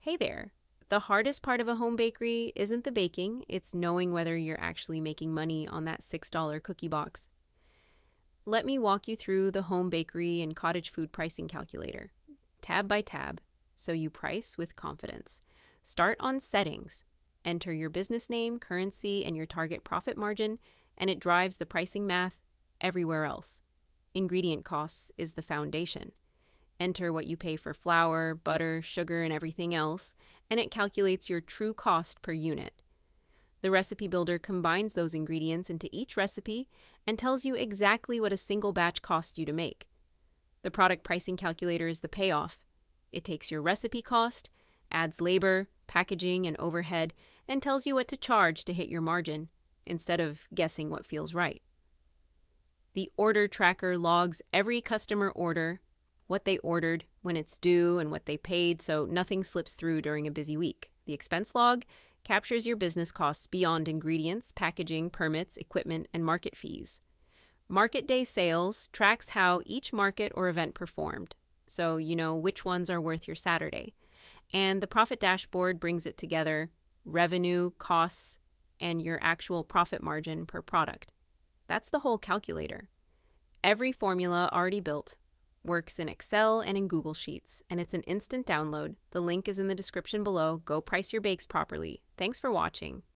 Hey there. The hardest part of a home bakery isn't the baking, it's knowing whether you're actually making money on that $6 cookie box. Let me walk you through the home bakery and cottage food pricing calculator, tab by tab, so you price with confidence. Start on settings. Enter your business name, currency, and your target profit margin, and it drives the pricing math everywhere else. Ingredient costs is the foundation. Enter what you pay for flour, butter, sugar, and everything else, and it calculates your true cost per unit. The recipe builder combines those ingredients into each recipe and tells you exactly what a single batch costs you to make. The product pricing calculator is the payoff. It takes your recipe cost, adds labor, packaging, and overhead, and tells you what to charge to hit your margin, instead of guessing what feels right. The order tracker logs every customer order, what they ordered, when it's due, and what they paid, so nothing slips through during a busy week. The expense log captures your business costs beyond ingredients, packaging, permits, equipment, and market fees. Market day sales tracks how each market or event performed, so you know which ones are worth your Saturday. And the profit dashboard brings it together: revenue, costs, and your actual profit margin per product. That's the whole calculator. Every formula already built, works in Excel and in Google Sheets, and it's an instant download. The link is in the description below. Go price your bakes properly. Thanks for watching.